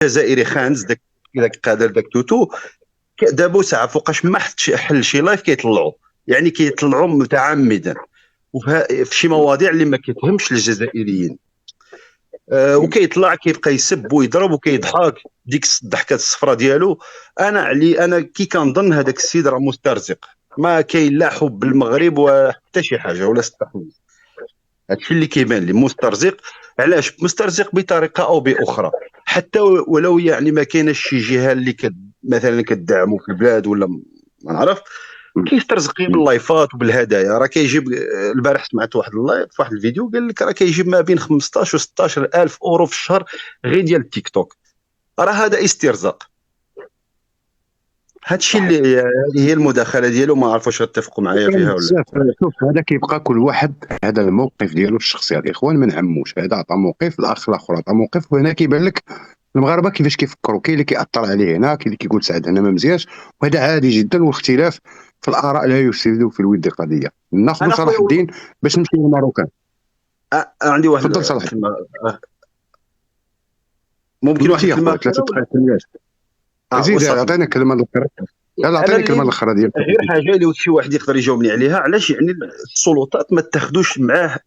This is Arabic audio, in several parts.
الجزائري خانز داك قادر داك توتو دابا ساعه فوقاش ما حل شي لايف كيطلعوا، يعني كيطلعوا متعمدا في شي مواضيع اللي ما كتهمش للجزائريين. وكيطلع كيبقى يسب ويضرب وكيضحك ديك الضحكه الصفراء ديالو. انا كي كنظن هذاك السيد راه مسترزق، ما كاين لا حب بالمغرب وحتى شي حاجه ولا استحوذ. هادشي اللي كيبان لي مسترزق. علاش مسترزق؟ بطريقه او باخرى، حتى ولو يعني ما كاينش شي جهه اللي مثلا كتدعمو في البلاد ولا ما نعرف، كيسترزق باللايفات وبالهدايا. راه كيجيب البارح سمعت واحد اللايف في واحد الفيديو قال لك راه كيجيب ما بين 15 و 16 الف اورو في الشهر غير ديال التيك توك. راه هذا استرزاق. هادشي اللي هذه هي المداخله ديالو. ما عرف واش تتفقوا معايا فيها ولا. شوف هذا كيبقى كل واحد هذا الموقف ديالو الشخصي. الاخوان ما نعموش، هذا عطى موقف، الاخ الاخر عطى موقف، وهنا كيبان لك المغاربه كيفاش كيفكروا. كاين اللي كيأثر عليه هنا، كاين اللي كيقول سعد هنا ما مزيانش، وهذا عادي جدا. والاختلاف في الاراء لا يفسد في الود قضيه. ناخذ صلاح الدين باش نمشي للماروكان. عندي واحد تفضل صلاح. ممكن واحد كلمه 3 دقائق زيد عطينا كلمه الاخرى. لا عطيني كلمه الاخرى ديالك. غير حاجه اللي شي واحد يقدر يجاوبني عليها، علاش يعني السلطات ما تاخذوش معاه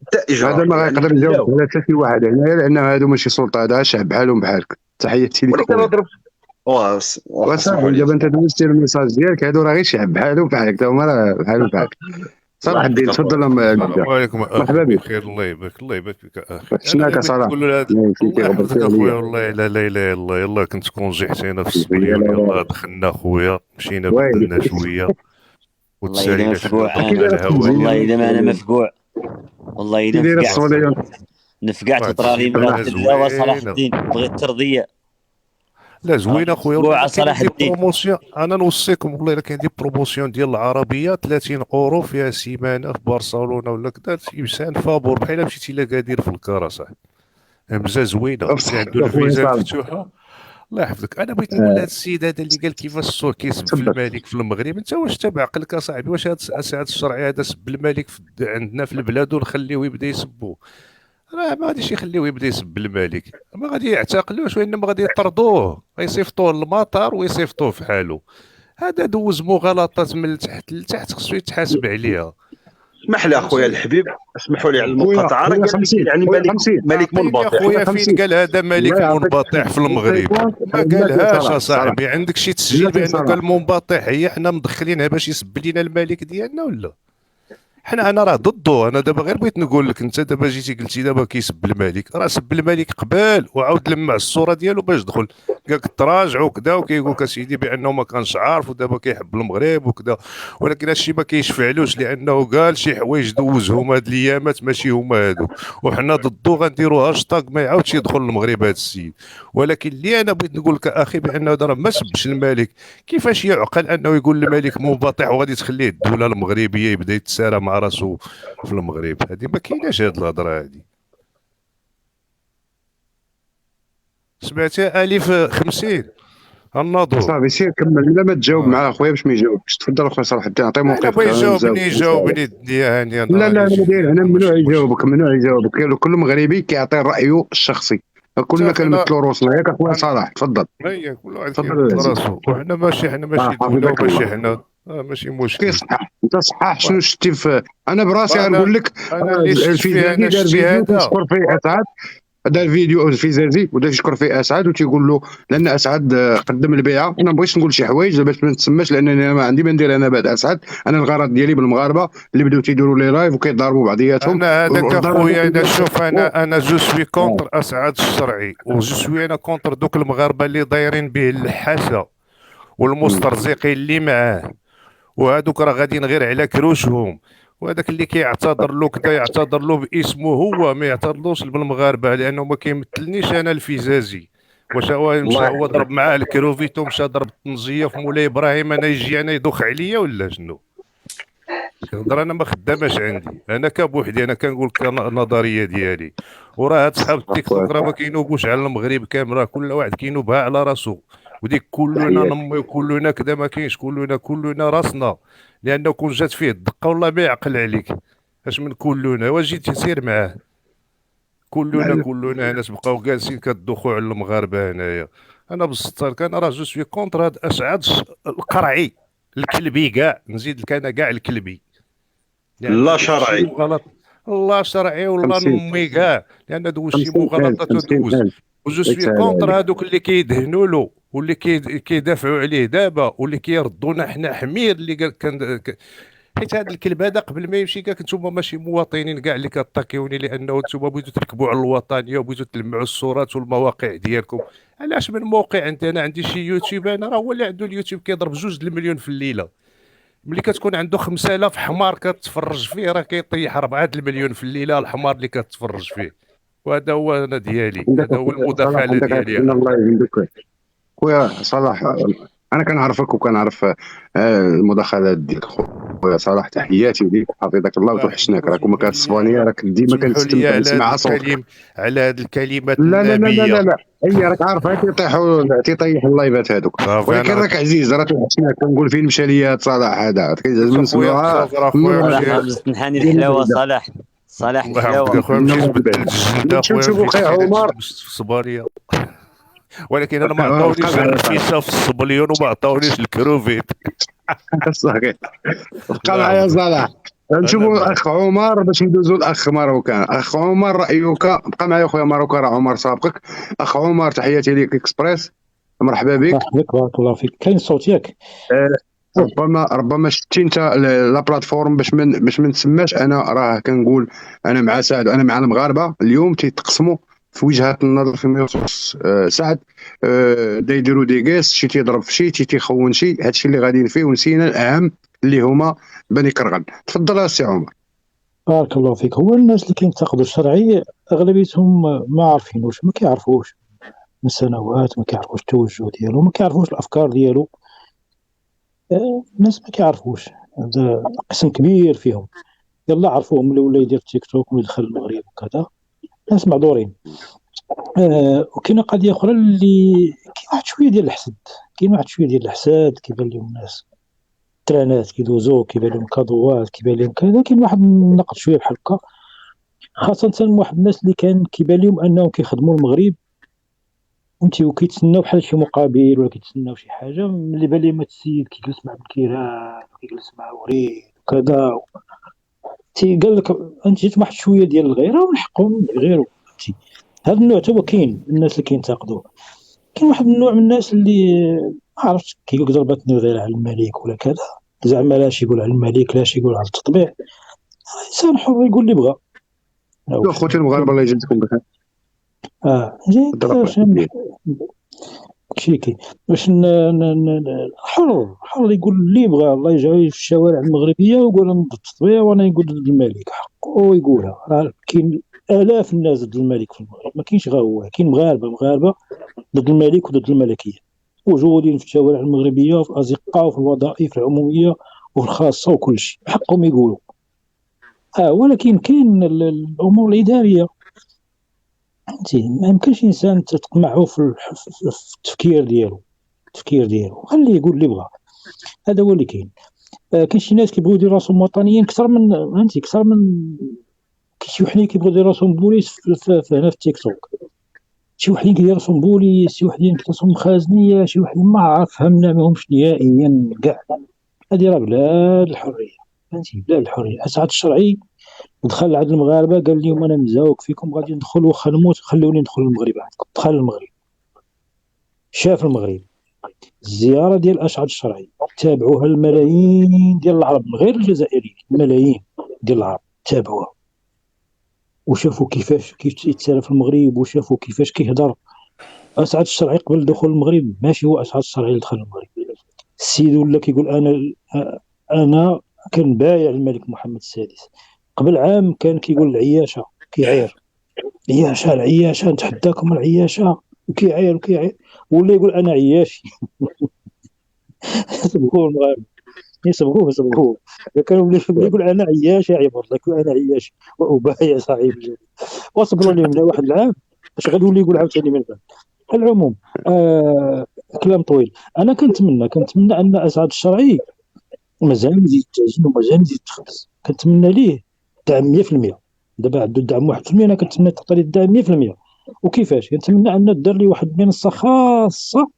حتى اجراء؟ هذا ما يقدر يجاوب على حتى شي واحد هنايا، لان هادو ماشي سلطه، هذا شعب بحالهم بحالك. تحياتي لك. ولكن نضرب وصافي دابا انت دوزتي الميساج ديالك. هادو راه غير شعب بحالهم بحالك، تا هما راه بحالهم بحالك. صلاح الدين تفضل. السلام عليكم. مرحبا بك. بخير. الله يبارك فيك اخي. شناك صلاح؟ الله يحفظك اخويا. والله لا اله الا الله. يلاه كنت كونجيحتينا في السبليون، يلاه دخلنا خويا، مشينا بدلنا شويه وتسالينا شويه. والله الا ما انا مفقوع، والله الا نفقعت طراري بغات الدواء. صلاح الدين بغيت ترضيه. لا زوينه خويا. صلاح الدين بروموسيون. انا نوصيكم والله الا كاين دي بروموسيون ديال العربيه 30 اورو فيها سيمانه في برشلونه ولا كذا، انسان فابور بحال مشيتي لاكادير في الكاره صاحبي. مزه زوينه عنده الفيزا مفتوحه. الله يحفظك. انا بغيت نقول لهذا السيد هذا اللي قال كيفاش الصور كيسب في الملك في المغرب، انت واش تابع عقلك اصاحبي؟ واش هذا السعد الشرعي هذا سب الملك عندنا في البلاد ونخليوه يبدا يسبوه؟ راه ما غاديش يخليوه يبدا يسب الملك، ما غادي يعتقلوش، وانما غادي يطردوه، غيصيفطوه للمطار ويصيفطوه في حاله. هذا دوز مغالطات من التحت لتحت، خصو يتحاسب عليها. اسمح لي اخويا الحبيب، اسمحوا لي على المقاطعه. راه يعني ملك منبطح يا خويا. فين قال هذا ملك منبطح في المغرب؟ ما قالهاش اصاحبي. عندك شي تسجيل بانه قال منبطح؟ هي حنا مدخلينها باش يسب لينا الملك ديالنا ولا؟ انا راه ضده. انا دابا غير بغيت نقول لك، انت دابا جيتي قلتي دابا كيسب الملك، راه سب الملك قبل وعاود لمع الصوره ديالو باش دخل قال لك تراجع وكذا، وكيقول لك اسيدي بانه ما كانش عارف ودابا كيحب المغرب وكذا. ولكن هادشي ما كيشفعلوش، لانه قال شي حوايج دوزهم هاد الايامات ماشي هما هادو، وحنا ضده غنديروا هاشتاغ ما يعاودش يدخل المغرب هاد السيد. ولكن اللي انا بغيت نقول لك اخي بانه هذا راه ما سبش الملك. كيفاش يعقل انه يقول الملك منبطح وغادي تخليه الدوله المغربيه يبدا يتسارى مع راسو في المغرب؟ هذه ما كايناش هاد الهضره هذه. سمعتها الف 50 الناظور. صافي سير كمل. لا ما تجاوب مع اخويا باش ما يجاوبش. تفضل اخويا صلاح الدين، عطيه موقف. يجاوبني الدنيا هانيه. لا انا ممنوع يجاوبك، ممنوع يجاوبك. كل مغربي كيعطي رايه الشخصي. كلنا كنمثلوا روسنا ياك اخويا صلاح. تفضل. هي كل واحد كيمثل راسو، وحنا ماشي دوله وماشي حنا ماشي مشكل. كيصحح انت صحاح شنو شتي في. انا براسي غنقول لك الفيديو دار فيديو تشكر فيه اسعد. دار فيديو في زازي ودا يشكر فيه اسعد وتيقول له لان اسعد قدم البيعه. انا ما بغيتش نقول شي حوايج باش ما نتسماش، لانني انا ما عندي ما ندير انا بعد اسعد. انا الغرض ديالي بالمغاربه اللي بداو تيديروا لي لايف وكيضاربوا بعضياتهم. انا هذاك اخويا انا شوف انا جو سوي كونتر اسعد الشرعي، وجو سوي انا كونتر دوك المغاربه اللي دايرين به اللحاسه والمسترزقين اللي معاه، وهذوك راه غاديين غير على كروشهم. وهذاك اللي كيعتذر له كذا يعتذر له باسمه هو، ما يعتذرلوش بالمغاربه، لانه ما كيمثلنيش انا الفيزازي. واش هو مشى هو ضرب معاه الكروفيتو، مشى ضرب الطنجيه في مولاي ابراهيم، انا يجي انا يدوخ عليا ولا شنو؟ كنهضر انا ما خداماش عندي، انا كبوحدي انا كنقول لك النظريه ديالي. وراه هاد صحاب التيك توك راه ما كينوبوش على المغرب كامل، راه كل واحد كينوبها على راسو. وديك كلنا نمي كلنا كذا ما كاينش، كلنا راسنا، لانه كون جات فيه الدقه والله ما يعقل عليك. اش من كلنا واش جيتي سير معاه كلنا ناس بقاو جالسين كتدوخوا على المغاربه هنايا. انا بالسطر كان راه جو سوي كونتر هاد اسعد القرعي الكلبي كاع، نزيد لك انا كاع الكلبي، لان لا دوك شرعي. الشيء غلط. الله شرعي ولا 50 نمي كاع، لان دوك الشيء 50,000 مغالطه تدوز. 50,000 وجو سوي يتسهل كونتر عليك. هادوك اللي كيدهنوا له واللي كيدافعوا عليه دابا واللي كيردونا حنا حمير اللي كان حيت هذا الكلب هذا قبل ما يمشي كاع نتوما ماشي مواطنين كاع اللي كتاكيوني، لانه نتوما بغيتوا تركبوا على الوطنيه وبغيتوا تلمعوا الصورات والمواقع ديالكم. علاش من موقع انا عندي شي يوتيوب، انا راه هو اللي عنده اليوتيوب كيضرب 2 المليون في الليله. ملي كتكون عنده 5000 حمار كتفرج فيه راه كيطيح 4 المليون في الليله الحمار اللي كتفرج فيه. وهذا هو انا ديالي، عندك هذا هو أخويا صلاح، المداخله عندك ديالي ان انا. الله يهديك خويا صلاح. انا كنعرفك وكنعرف المداخلات ديالك خويا صلاح، تحياتي ليك وحفظك الله الله وتوحشناك. راك يحفظكم. كون ما كتصفاني راك ديما سمحوا لي كنستمتع على هذا نسمع صوتك. الكلم، على هذه الكلمات لا لا لا لا لا النابيه. لا، هي راك عارفها تيطيح اللايفات هذوك، صافي ولكن انا راك عزيز راه توحشناك. كنقول فين مشى ليا صلاح هذا، لازم خويا نسمعوها. صافي راه خويا صلاح مشي. ما بزت نحاني الحلاوه. صلاح الله يحفظك الحلاوه. اخويا، مشيت بدلت الجلده اخويا، نشوفوا مشيت خي كاين عمر. في الصباريه. ولكن انا ما عطاونيش بقى الفيشه في الصبليون وما عطاونيش الكروفيت. صحيح. بقى الله معايا يحفظك. صلاح. انا نشوفوا معك. الاخ عمر باش ندوزوا الاخ ماروكان. اخ عمر رايك؟ بقى معايا خويا ماروكان، راه عمر سابقك. اخ عمر تحياتي ليك اكسبريس، مرحبا بك. مرحبا بك، بارك الله فيك. كاين صوت ياك؟ ربما شتي انت لا بلاتفورم باش ما نسماش. انا راه كنقول انا مع سعد، انا مع المغاربه اليوم تيتقسموا في وجهات النظر فيما يخص سعد. دا يديروا دي كيس، شي تيضرب في شي، تيخون شي. هادشي اللي غاديين فيه، ونسينا الاهم اللي هما بني كرغن. تفضل السي عمر. بارك الله فيك. هو الناس اللي كينتقدوا الشرعي اغلبيتهم ما عارفينوش، ما كيعرفوش من سنوات، ما كيعرفوش التوجه ديالو، ما كيعرفوش الافكار ديالو. الناس ما كيعرفوش، هذا قسم كبير فيهم. يلا عرفوهم اللي ولا يدير تيك توك ويدخل المغرب وكذا، ناس معذورين. وكاينه قضيه اخرى اللي كاين واحد شويه ديال الحسد، كيبان لهم الناس ترانات كيدوزو، كيبان لهم كادوات، كيبان لهم كذا. كاين واحد النقد شويه بحال هكا، خاصه واحد الناس اللي كان كيبان لهم انهم كيخدموا المغرب فهمتي، وكيتسناو بحال شي مقابل ولا كيتسناو شي حاجه. ملي بان لهم السيد كيجلس مع بكيران وكيجلس مع وريد وكذا، قال لك انت جيت واحد شويه ديال الغيره ونحقهم غيرو فهمتي. هذا النوع حتى هو كاين، الناس اللي كينتقدوا. كاين واحد النوع من الناس اللي ما عرفتش كيقول ضربتني غير على الملك ولا كذا، زعما لاش يقول على الملك، لاش يقول على التطبيع. الانسان حر يقول اللي بغى. خوتي المغاربه الله يجزيكم بخير. جيت كشي كاين باش حر يقول اللي بغى. الله يجعل في الشوارع المغربيه ويقول انا ضد التطبيع وانا يقول ضد الملك، حقه يقولها. راه كاين الاف الناس ضد الملك في المغرب، ما كاينش غير هو، كاين مغاربه ضد الملك وضد الملكيه، موجودين في الشوارع المغربيه وفي الازقه وفي الوظائف العموميه وفي الخاصه وكل شيء، حقهم يقولوا. ولكن كاين الامور الاداريه فهمتي، ما يمكنش انسان تقمعه في التفكير ديالو، خليه يقول اللي بغى. هذا هو اللي كاين. كاين شي ناس كيبغيو يديروا راسهم وطنيين اكثر من فهمتي، اكثر من شي وحدين كيبغيو يديروا راسهم بوليس هنا في التيك توك، شي وحدين كيديروا راسهم بوليس، شي وحدين كيديروا راسهم خازنيه، شي وحدين ما عرف فهمنا ماهمش نهائيا كاع. هذه راه بلاد الحريه فهمتي، بلاد الحريه. اسعد الشرعي دخل عند المغاربه قال لهم انا مزوق فيكم، غادي ندخل واخا نموت خلوني ندخل المغرب عندكم. دخل المغرب، شاف المغرب. الزياره ديال اسعد الشرعي تابعوها الملايين ديال العرب غير الجزائريين، ملايين ديال العرب تابعوها وشافوا كيفاش كيتسالى في المغرب، وشافوا كيفاش كيهضر. اسعد الشرعي قبل دخول المغرب ماشي هو اسعد الشرعي اللي دخل المغرب. السيد ولا كيقول انا كان بايع الملك محمد السادس. قبل عام كان كيقول العياشه، كيعير العياشه نتحداكم العياشه، وكيعير ولا يقول انا عياشي. سبقوه المغاربه، يسبقوه. كانوا اللي يقول انا عياشي عبر الله، يقول انا عياشي وبايع صاحب الجو. وصبروا لهم واحد العام باش غادي يولي يقول عاوتاني من بعد. على العموم كلام طويل. انا كنتمنى ان اسعد الشرعي مازال يزيد التعجين ومازال يزيد التخبز، كنتمنى ليه دعم 100%. دابا عنده الدعم 1%، انا كنتمنى تعطي لي الدعم 100%. وكيفاش؟ كنتمنى ان دار لي واحد منصه خاصه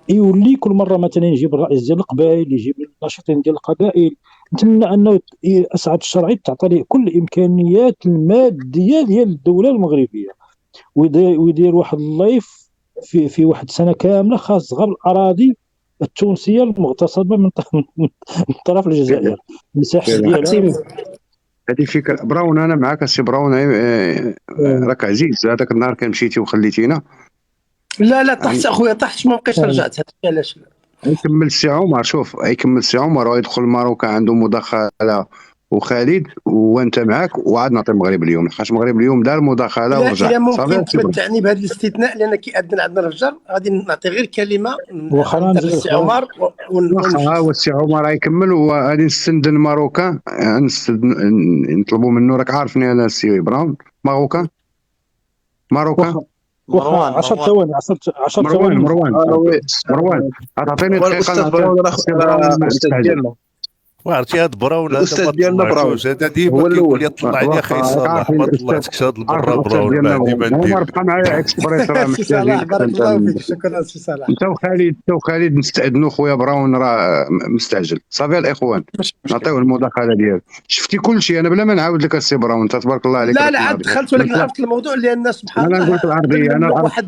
يولي كل مره مثلا يجيب الرئيس ديال القبائل، يجيب الناشطين ديال القبائل. نتمنى انه اسعد الشرعي تعطي ليه كل الامكانيات الماديه ديال الدوله المغربيه، ويدير واحد اللايف في واحد سنه كامله خاص غير الاراضي التونسيه المغتصبه من طرف الجزائر، المساحه ديالها. هذه فكره براون، انا معاك السي براون. راك عزيز هذاك النهار كان مشيتي وخليتينا. لا طحت اخويا، طحت ما بقيتش رجعت. علاش؟ يكمل السي عمر، شوف يكمل السي عمر ويدخل الماروكا عنده مداخله وخالد وانت معاك، وعاد نعطي المغرب اليوم، لحقاش المغرب اليوم دار مداخله ورجع. لا ممكن تمتعني بهذا الاستثناء، لان كيأذن عندنا الفجر، غادي نعطي غير كلمه للسي عمر واخا والسي عمر يكمل، وغادي نستند الماروكا نطلبوا منه. راك عارفني انا السي براون، ماروكا 10 ثواني 10 ثواني. مروان تعطيني دقيقه. الاستاذ ديالنا وعرفتي هاد براون الاستاذ ديالنا براون هذا ديما كيقول لي طلع لي اخي صلاح، ما طلعتكش هاد المره براون. ديما عمر بقى معايا اكسبريس راه محتاجين. بارك الله فيك، شكرا سي صلاح. انت وخالد نستأذنوا خويا براون راه مستعجل. صافي الاخوان نعطيو المداخله ديالو. شفتي كل شيء انا بلا ما نعاود لك السي براون، انت تبارك الله عليك. لا عاد دخلت، ولكن عرفت الموضوع لان سبحان الله. انا نقول لك العربيه،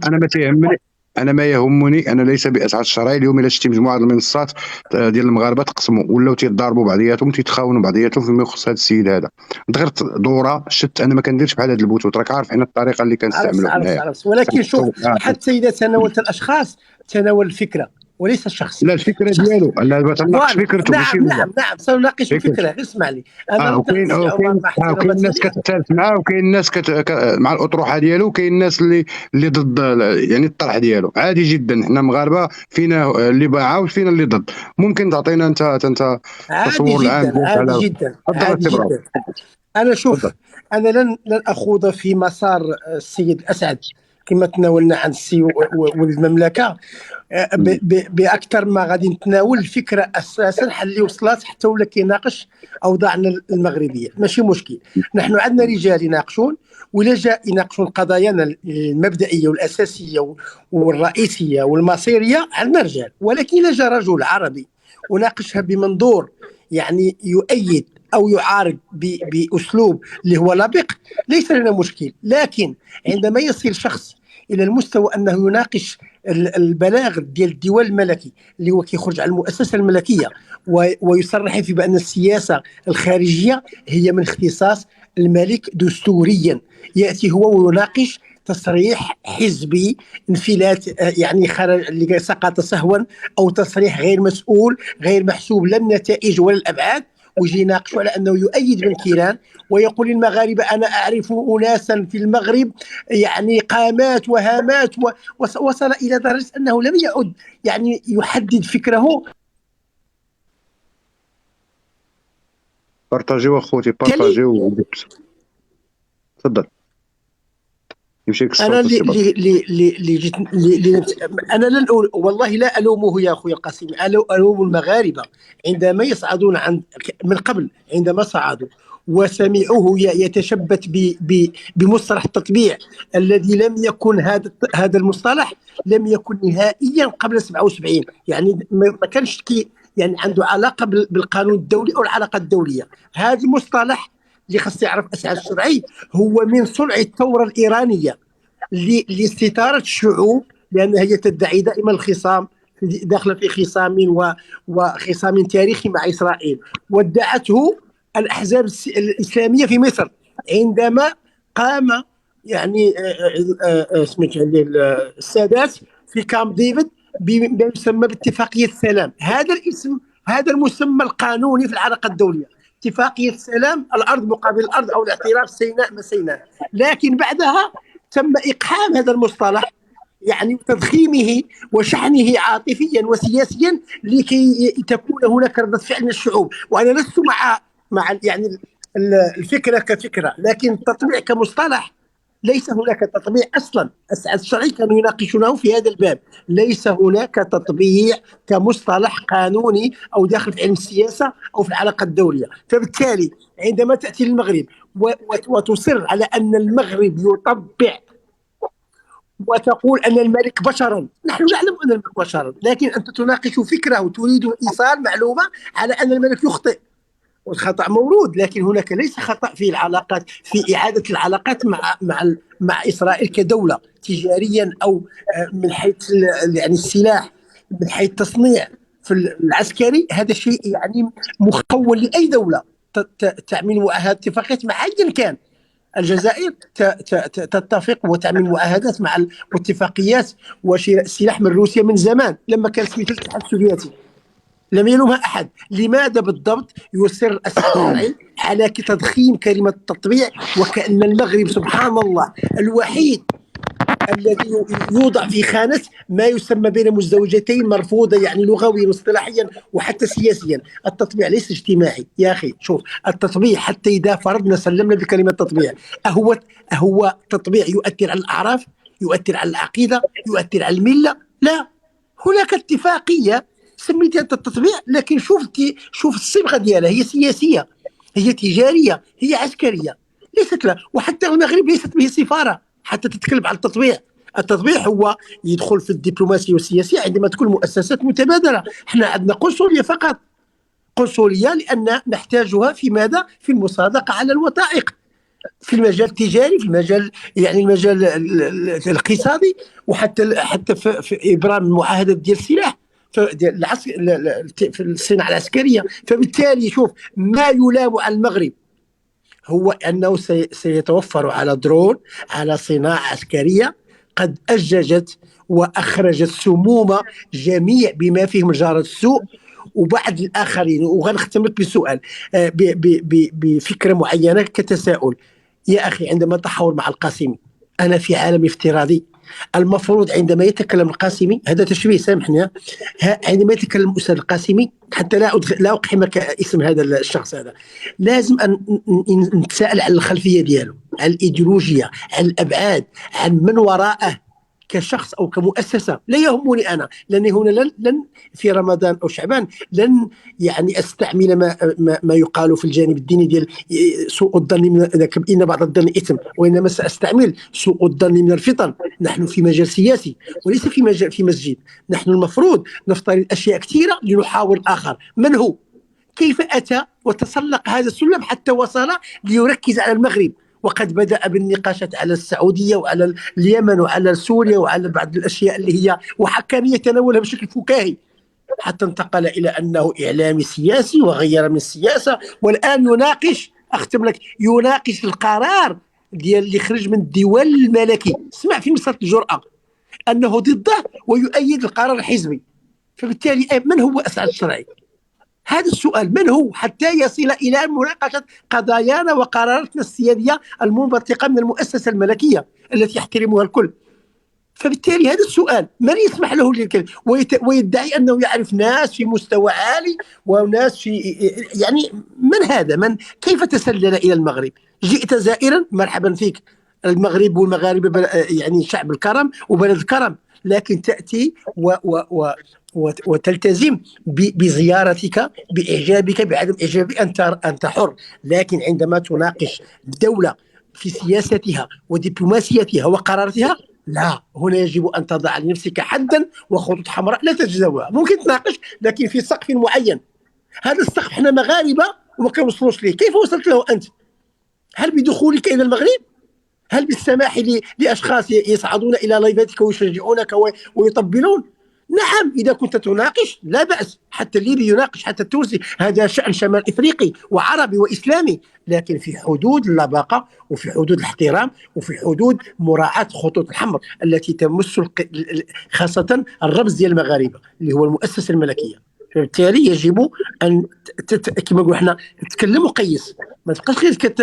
انا ما تيهمني، انا ما يهمني، انا ليس باسعد الشرعي. اليوم الا شتي مجموعه المنصات ديال المغاربه تقسموا ولاو تيضاربوا بعضياتهم، تيتخاونوا بعضياتهم فيما يخص هذا السيد هذا. غير دوره شت، انا ما كنديرش بحال هذا البوتوت، راك عارف حنا الطريقه اللي كنستعملوا هنايا. ولكن شوف، حتى اذا تناولت الاشخاص تناول الفكره وليس الشخص. لا الفكره ديالو، لا تناقش فكرته. نعم سنناقش الفكره، غير اسمع لي. وكاين الناس كتثالث معاه، وكاين الناس مع الاطروحه ديالو، وكاين الناس اللي ضد يعني الطرح ديالو. عادي جدا، حنا مغاربه فينا اللي باعوا وفينا اللي ضد. ممكن تعطينا انت تصور العام؟ عادي جدا. انا شوف، انا لن اخوض في مسار السيد الاسعد كما تناولنا عن السي ولد المملكه، باكثر ما غادي نتناول الفكره اساسا اللي وصلت حتى ولا كيناقش اوضاعنا المغربيه. ماشي مشكل، نحن عندنا رجال يناقشون، ولا جاء يناقشون قضايانا المبدئيه والاساسيه والرئيسيه والمصيريه، عندنا رجال. ولكن اذا جاء رجل عربي وناقشها بمنظور يعني يؤيد او يعارض باسلوب اللي هو لبق، ليس لنا مشكل. لكن عندما يصل شخص الى المستوى انه يناقش البلاغ ديال الديوان الملكي اللي هو كيخرج على المؤسسه الملكيه ويصرح في بان السياسه الخارجيه هي من اختصاص الملك دستوريا، ياتي هو ويناقش تصريح حزبي انفلات يعني خرج اللي سقط سهوا، او تصريح غير مسؤول غير محسوب لا النتائج ولا الابعاد، ويجي يناقشوا على انه يؤيد بن كيران ويقول للمغاربه انا اعرف اناسا في المغرب يعني قامات وهامات، وصل الى درجه انه لم يعد يعني يحدد فكره. بارطاجيو اخوتي، بارطاجيو. تفضل. انا اللي جيت انا لن والله لا الومه يا اخويا القاسم، الوم المغاربه عندما يصعدون من قبل، عندما صعدوا وسمعوه يتشبت بمصطلح التطبيع الذي لم يكن هذا المصطلح لم يكن نهائيا قبل 77. يعني ما كانش يعني عنده علاقه بالقانون الدولي او العلاقه الدوليه. هذا المصطلح اللي خاص يعرف اسعد الشرعي هو من صنع الثوره الايرانيه لاستثاره الشعوب، لانها هي تدعي دائما الخصام، داخله في خصام وخصام تاريخي مع اسرائيل، وادعته الاحزاب الاسلاميه في مصر عندما قام يعني السادات في كامب ديفيد بما يسمى باتفاقيه السلام. هذا الاسم، هذا المسمى القانوني في العلاقه الدوليه، اتفاقيه السلام، الارض مقابل الارض او الاعتراف، سيناء ما سيناء. لكن بعدها تم اقحام هذا المصطلح يعني تضخيمه وشحنه عاطفيا وسياسيا لكي تكون هناك ردة فعل من الشعوب. وانا لست مع يعني الفكره كفكره، لكن التطبيع كمصطلح ليس هناك تطبيع اصلا. اسعد الشرعي كانوا يناقشونه في هذا الباب، ليس هناك تطبيع كمصطلح قانوني او داخل في علم السياسه او في العلاقه الدوليه. فبالتالي عندما تاتي للمغرب وتصر على أن المغرب يطبع وتقول أن الملك بشرا. نحن نعلم أن الملك بشرا، لكن أنت تناقش فكرة وتريد إيصال معلومة على أن الملك يخطئ، والخطأ مورود، لكن هناك ليس خطأ في العلاقات، في إعادة العلاقات مع إسرائيل كدولة تجاريا أو من حيث يعني السلاح، من حيث التصنيع في العسكري. هذا شيء يعني مخول لأي دولة تعمل معاهدات اتفاقيات مع أي كان. الجزائر تتفق وتعمل معاهدات مع واتفاقيات وشراء السلاح من روسيا من زمان لما كانت مثل الاتحاد السوفيتي، لم يلومها أحد. لماذا بالضبط يصر الشرعي على تضخيم كلمة التطبيع، وكأن المغرب سبحان الله الوحيد الذي يوضع في خانة ما يسمى بين مزدوجتين مرفوضة، يعني لغويا واصطلاحيا وحتى سياسيا. التطبيع ليس اجتماعي يا أخي. شوف التطبيع، حتى إذا فرضنا سلمنا بكلمة تطبيع، أهو تطبيع يؤثر على الأعراف، يؤثر على العقيدة، يؤثر على الملة؟ لا، هناك اتفاقية سميتها أنت التطبيع، لكن شوف الصبغة ديالها، هي سياسية، هي تجارية، هي عسكرية، ليست لا. وحتى المغرب ليست به سفارة حتى تتكلم عن التطبيع. التطبيع هو يدخل في الدبلوماسية والسياسية عندما تكون مؤسسات متبادلة. احنا عندنا قنصلية فقط، قنصلية لأن نحتاجها في ماذا؟ في المصادقة على الوثائق، في المجال التجاري، في المجال يعني المجال الاقتصادي، وحتى في إبرام المعاهدات ديال السلاح في الصناعة العسكرية. فبالتالي شوف، ما يلام على المغرب هو أنه سيتوفر على درون، على صناعة عسكرية قد أججت وأخرجت سموم جميع بما فيهم جارة السوء وبعض الآخرين. وغنختم لك بسؤال، بفكرة معينة كتساؤل. يا أخي، عندما تحاور مع القاسمي، أنا في عالم افتراضي، المفروض عندما يتكلم القاسمي، هذا تشبيه سامحني، عندما يتكلم الأستاذ القاسمي، حتى لا أقحمك اسم هذا الشخص، هذا لازم أن نتساءل عن الخلفية دياله، عن الإيديولوجيا، عن الأبعاد، عن من وراءه كشخص أو كمؤسسة. لا يهمني أنا، لأني هنا لن في رمضان أو شعبان لن يعني أستعمل ما يقال في الجانب الديني ديال سوء الظن إن بعض الظن إثم، وإنما سأستعمل سوء الظن من الفطن. نحن في مجال سياسي وليس في مسجد. نحن المفروض نفترض أشياء كثيرة لنحاور الآخر. من هو؟ كيف أتى وتسلق هذا السلم حتى وصل ليركز على المغرب، وقد بدأ بالنقاشات على السعودية وعلى اليمن وعلى سوريا وعلى بعض الأشياء اللي هي، وكان يتناولها بشكل فكاهي، حتى انتقل إلى أنه إعلامي سياسي وغير من السياسة، والآن يناقش، أختم لك، يناقش القرار ديال اللي خرج من الديوان الملكي. اسمع في مسألة الجرأة، أنه ضده ويؤيد القرار الحزبي. فبالتالي من هو أسعد الشرعي؟ هذا السؤال، من هو حتى يصل إلى مناقشة قضايانا وقراراتنا السيادية المنبثقة من المؤسسة الملكية التي يحترمها الكل. فبالتالي هذا السؤال، من يسمح له للكلام ويدعي أنه يعرف ناس في مستوى عالي وناس في يعني من هذا؟ من كيف تسلل إلى المغرب؟ جئت زائرا، مرحبا فيك. المغرب والمغاربة يعني شعب الكرم وبلد الكرم، لكن تأتي وتلتزم بزيارتك، بإعجابك، بعدم إعجابك، أنت حر. لكن عندما تناقش دولة في سياستها ودبلوماسيتها وقراراتها، لا، هنا يجب أن تضع لنفسك حدا وخطوط حمراء لا تتجاوزها. ممكن تناقش لكن في سقف معين. هذا السقف احنا مغاربة وما كنوصلوش ليه. كيف وصلت له أنت؟ هل بدخولك إلى المغرب؟ هل بالسماح لأشخاص يصعدون إلى لايفاتك ويشجعونك ويطبلون؟ نعم، إذا كنت تناقش لا بأس، حتى الليبي يناقش، حتى التونسي، هذا شأن شمال إفريقي وعربي وإسلامي، لكن في حدود اللباقة وفي حدود الاحترام وفي حدود مراعاة خطوط الحمر التي تمس خاصة الرمز ديال المغاربة اللي هو المؤسسة الملكية. فبالتالي يجب أن كما نقولوا احنا تتكلم وقيس، ما تبقاش غير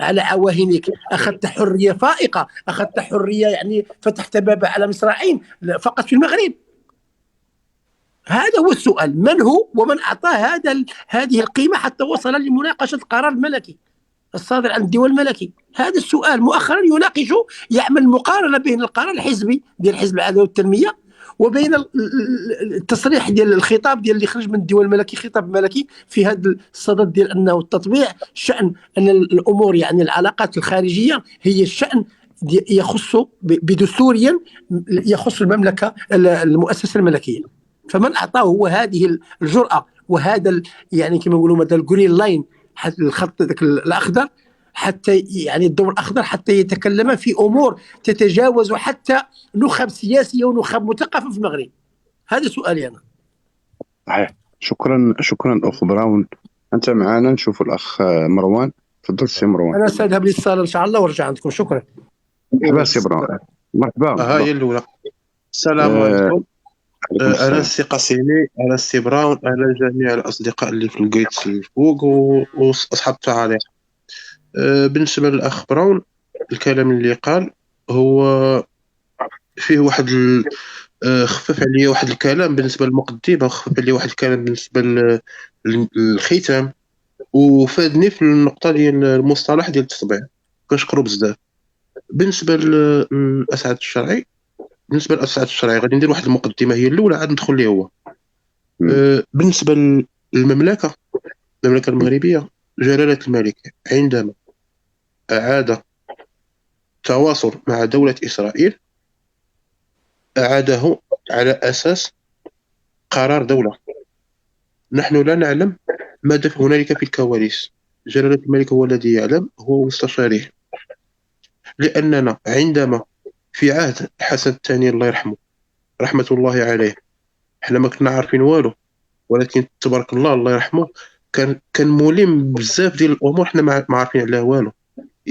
على عواهنك. أخذت حرية فائقة، أخذت حرية يعني فتحت باب على مصراعين فقط في المغرب. هذا هو السؤال، من هو ومن أعطاه هذه القيمة حتى وصل لمناقشة القرار الملكي الصادر عن الديوان الملكي؟ هذا السؤال. مؤخرا يناقش، يعمل مقارنة بين القرار الحزبي ديال حزب العدالة والتنمية وبين التصريح ديال الخطاب ديال اللي خرج من الديوان الملكي، خطاب ملكي في هذا الصدد ديال انه التطبيع شان ان الامور يعني العلاقات الخارجيه هي الشان يخص بدستوريا يخص المملكه المؤسسه الملكيه. فمن اعطاه هو هذه الجرأه وهذا يعني كما نقولوا مثلا الجرين لاين، الخط الاخضر، حتى يعني الضوء الاخضر حتى يتكلم في امور تتجاوز حتى نخب سياسيه ونخب مثقفه في المغرب. هذا سؤالي انا. صحيح. شكرا اخ براون. انت معنا. نشوف الاخ مروان. تفضل سي مروان. انا ساذهب للصاله ان شاء الله وارجع عندكم. شكرا. مرحبا سي براون. مرحبا. ها هي الاولى. السلام عليكم. انا السي قاسيمي، انا السي براون، انا جميع الاصدقاء اللي في الجيت الفوق واصحاب التعاليق. بالنسبه للاخ براون، الكلام اللي قال هو فيه واحد خفف عليا واحد الكلام بالنسبه للمقدمه، وخفف عليا واحد الكلام بالنسبه للختام، وفادني في النقطه ديال المصطلح ديال التطبيع. كنشكرو بزاف. بالنسبه للاسعد الشرعي، غادي ندير واحد المقدمه هي الاولى عاد ندخل ليه هو. بالنسبه للمملكه المغربيه، جلاله الملك عندما اعاد التواصل مع دوله اسرائيل اعاده على اساس قرار دوله. نحن لا نعلم ماذا هنالك في الكواليس. جلاله الملك هو الذي يعلم، هو مستشاريه. لاننا عندما في عهد الحسن الثاني الله يرحمه رحمه الله عليه، حنا ما كنا عارفين والو، ولكن تبارك الله يرحمه كان ملم بزاف ديال الامور حنا ما عارفين عليها والو.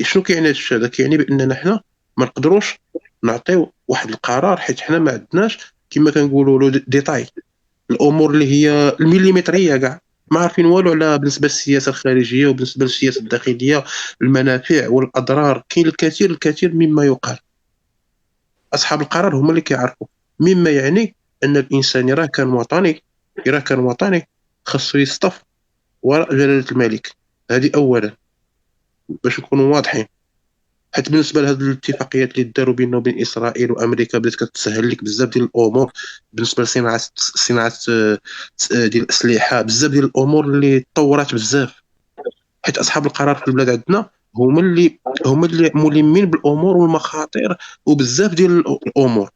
شنو كيعني هذا الشيء؟ هذا كيعني باننا حنا ما نقدروش نعطيو واحد القرار، حيت حنا ما عندناش كما كنقولوا له ديتاي، الامور اللي هي المليمتريه كاع ما عارفين والو على بالنسبه للسياسه الخارجيه وبالنسبه للسياسه الداخليه، المنافع والاضرار. كاين الكثير مما يقال. اصحاب القرار هما اللي كيعرفوا، مما يعني ان الانسان يراه كان وطني خاصو يصطف وراء جلاله الملك. هذه اولا باش نكونوا واضحين. حيت بالنسبه لهاد الاتفاقيات اللي داروا بيننا وبين اسرائيل وامريكا بدات كتسهل لك بزاف ديال الامور بالنسبه لصناعه ديال الاسلحه، بزاف ديال الامور اللي تطورات بزاف. حيت اصحاب القرار في البلاد عندنا هما اللي ملمين بالامور والمخاطر وبزاف ديال الامور.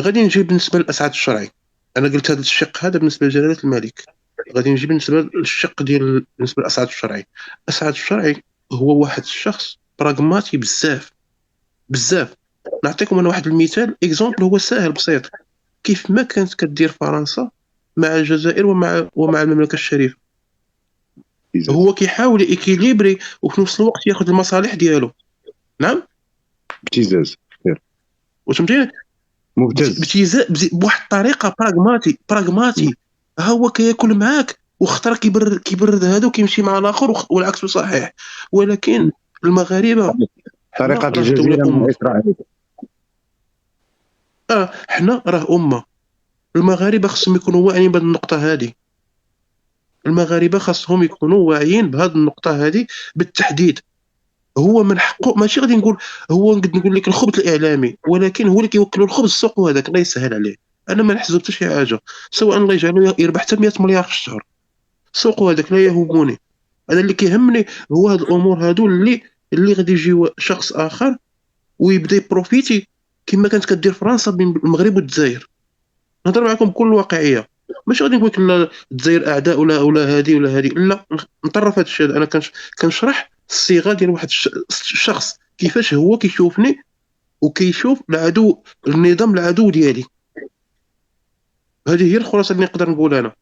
غادي نجي بالنسبه للاسعاد الشرعي. انا قلت هذا الشق هذا بالنسبه لجلاله الملك، غادي نجي بالنسبه للشق ديال بالنسبه للاسعاد الشرعي. الاسعاد الشرعي هو واحد الشخص براغماتي بزاف. نعطيكم انا واحد المثال، اكزومبل هو ساهل بسيط. كيف ما كانت كدير فرنسا مع الجزائر ومع المملكه الشريفه، هو كيحاول ايكيليبري وفي نفس الوقت ياخذ المصالح ديالو. نعم ابتزاز. واش فهمتيني؟ ممتاز. بواحد الطريقه براغماتي. ها هو كياكل معاك وخطر كيبرد هذا وكيمشي مع الاخر والعكس صحيح. ولكن المغاربه طريقه الجزيره من اسرائيل، حنا راه امه. المغاربه خصهم يكونوا واعيين بهذه النقطه هذه. النقطه هذه بالتحديد. هو من حقه، ماشي غادي نقول هو نقول لك الخبز الاعلامي، ولكن هو اللي كيوكلوا الخبز السوق، وهذاك الله يسهل عليه. انا ما نحسب حتى شي حاجه، سواء الله يجعله يربح حتى 100 مليار في الشهر، سوق هذاك لا يهمني. انا اللي كيهمني هو هاد الامور هادو اللي غادي يجي شخص اخر ويبدا يبروفيتي كما كانت كدير فرنسا بين المغرب والجزائر. نهضر معكم بكل واقعيه، ماشي غادي نقول لك لا الجزائر اعداء ولا هذه لا، نطرف هذا الشيء. انا كنشرح الصيغه ديال واحد الشخص كيفاش هو كيشوفني وكيشوف النظام العدو ديالي. هذه هي الخلاصه اللي نقدر نقول انا.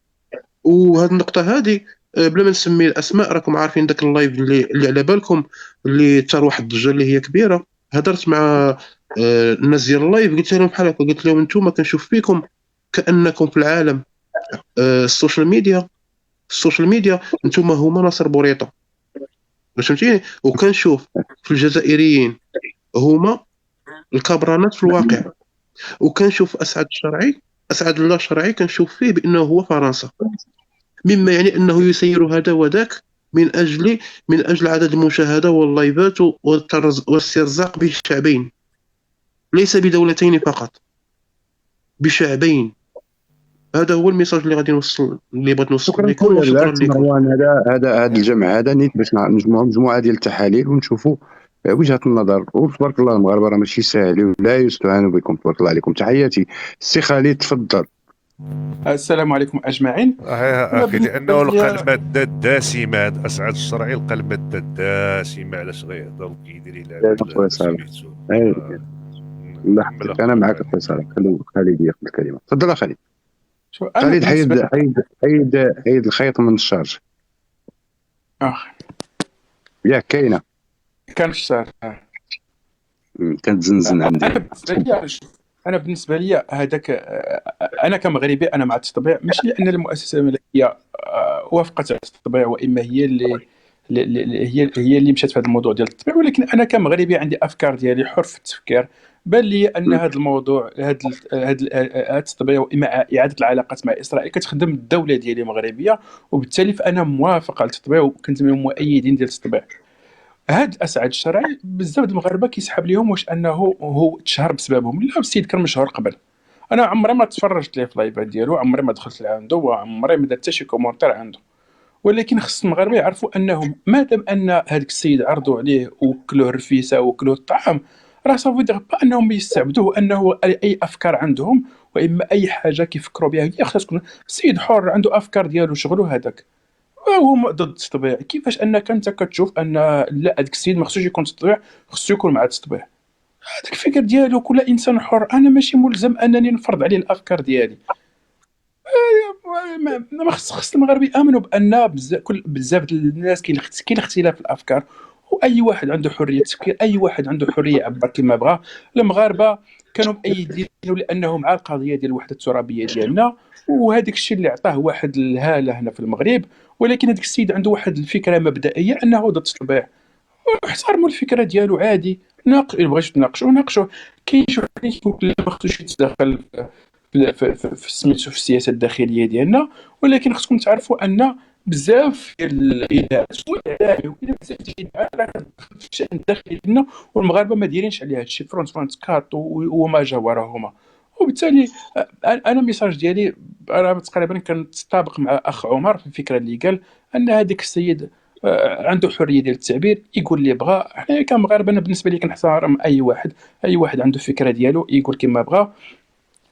وهذه النقطه هذه بلا ما نسمي الاسماء، راكم عارفين داك اللايف اللي على بالكم اللي ثار واحد الضجه اللي هي كبيره. هضرت مع الناس ديال اللايف، قلت لهم بحال هكا، قلت لهم انتم كنشوف فيكم كانكم في العالم السوشيال ميديا انتم هما ناصر بوريطه، باش فهمتيني. وكنشوف في الجزائريين هما الكبرانات في الواقع. وكنشوف اسعد الله الشرعي كنشوف فيه بانه هو فرنسا، مما يعني انه يسير هذا وذاك من اجل عدد المشاهده واللايفات والاسترزاق بالشعبين، ليس بدولتين فقط. بشعبين. هذا هو الميساج اللي غادي نوصل، اللي بغيت نوصل شكرا لكم. خويا. وشكرا بالعكس لكم. مروان، هذا الجمع هذا نيت باش نجمعوا مجموعه ديال التحاليل ونشوفوا وجهه النظر. وتبارك الله المغاربه راه ماشي ساهلين ولا يستهانوا بكم. تبارك الله عليكم. تحياتي السي خالد، تفضل. السلام عليكم اجمعين. اخي لانه لقى الماده الدسمه، هذا اسعد الشرعي لقى الماده الدسمه، علاش غيهضر وكيدير الى خويا صالح، الله يحفظك. انا معك خويا صالح. خالد ياخذ الكلمه. تفضل خالد. خالد حيد الخيط من الشارج. ياك كاينه كان الشارج كانت زنزن عندي. انا بالنسبه لي هذاك، انا كمغربي انا مع التطبيع، ماشي لان المؤسسه الملكيه وافقت على التطبيع واما هي هي اللي مشات في هذا الموضوع ديال التطبيع، ولكن انا كمغربي عندي افكار ديالي، حر في التفكير. بان لي ان هذا الموضوع، هذا التطبيع واما اعاده العلاقات مع اسرائيل كتخدم الدوله ديالي مغربيه، وبالتالي فانا موافق على التطبيع وكنت من المؤيدين ديال التطبيع. هاد الاسعد الشرعي بزاف د المغاربه كيسحب ليهم واش انه هو تشهر بسببهم. لا، السيد كان مشهور قبل. انا عمري ما تفرجت ليه في لايفات ديالو، عمري ما دخلت لعنده، وعمري ما درت حتى شي كومونتير عنده. ولكن خص المغاربه يعرفوا انهم مادام ان هذاك السيد عرضوا عليه وكلوه الرفيسه وكلوه الطعام، راه صافي دير با انهم يستعبدوه، انه اي افكار عندهم واما اي حاجه كيفكروا بها هي خصها تكون. السيد حر عنده افكار ديالو شغلو هذاك، هو ضد التطبيع. كيفاش انك انت كتشوف ان لا هذاك السيد ما خصوش يكون تطبيع، خصو يكون مع التطبيع؟ هذاك الفكر ديالو، كل انسان حر. انا ماشي ملزم انني نفرض عليه الافكار ديالي. ما خص المغاربه يامنوا بان بزاف ديال الناس كاين اختلاف في الافكار، واي واحد عنده حريه التفكير، اي واحد عنده حريه يعبر كما بغى. المغاربه كانوا مأيدين لانهم مع القضيه ديال الوحده الترابيه ديالنا، وهذاك الشيء اللي عطاه واحد الهاله هنا في المغرب. ولكن هذاك السيد عنده واحد الفكره مبدئيه انه ضد التطبيع، احترموا الفكره ديالو عادي. الا بغيتوا تناقشوا ناقشوا. كاين شي واحد كيقول لا ما خصوش يتدخل في سميتو في السياسه الداخليه ديالنا. ولكن خصكم تعرفوا ان بزاف ديال الاذاعات والاعلام وكاين بزاف ديال الاذاعات راه كتدخل في الشان الداخلي ديالنا، والمغاربه ما دايرينش عليها هادشي. فرونت كات وما جاورهما. وبالتالي انا الميساج ديالي راه تقريبا كنتطابق مع اخ عمر في الفكره اللي قال ان هذاك السيد عنده حريه ديال التعبير، يقول اللي بغى. حنا كمغاربه انا بالنسبه لي كنحترم اي واحد عنده الفكره ديالو يقول كما بغى.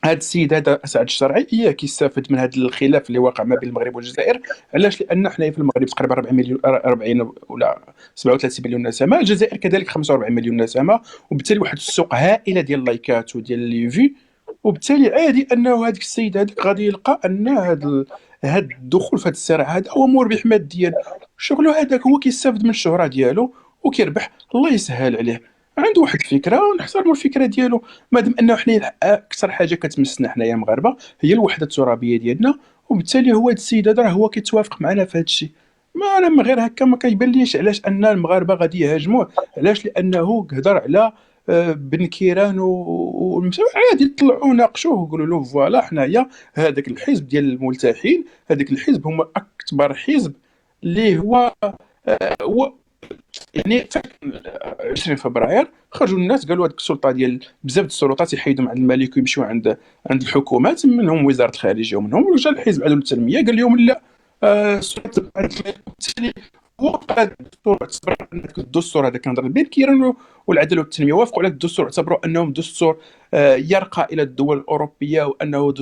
هذا السيد هذا اسعد الشرعي كيستافد من هذا الخلاف اللي واقع ما بين المغرب والجزائر. علاش؟ لان حنا في المغرب تقريبا 40 مليون، 40 ولا 37 مليون نسمه، الجزائر كذلك 45 مليون نسمه، وبالتالي واحد السوق هائله ديال اللايكات وديال لي في. وبالتالي عادي انه هذاك السيد هذاك غادي يلقى ان هذا الدخول في هذا الصراع هذا هو مربح ماديا. شغله هذاك هو كيستافد من الشهره ديالو وكيربح، الله يسهل عليه. عنده واحد الفكره ونحترموا الفكره ديالو. مادام انه حنا اكثر حاجه كتمسنا حنايا مغاربه هي الوحده الترابيه ديالنا، وبالتالي هو هذا السيد هذا راه هو كيتوافق معنا في هذا الشيء. ما انا من غير هكا ما كيبان ليش علاش ان المغاربه غادي يهاجموه. علاش؟ لانه هضر على بن كيران عادي طلعوا ناقشوه وقولوا له فوالا حنايا هذاك الحزب ديال الملتحين، هذاك الحزب هما اكبر حزب اللي هو يعني 20 فبراير خرجوا الناس قالوا هذيك السلطه ديال بزاف السلطات يحيدوا مع الملك ويمشيو عند الحكومات، منهم وزاره الخارجيه ومنهم رجال الحزب عدل التنميه. قال لهم لا، السلطه هو الدستور اعتبر ان الدستور هذا كنهضر بين كيران والعداله والتنميه وافقوا على الدستور، اعتبروا انه دستور يرقى الى الدول الاوروبيه، وانه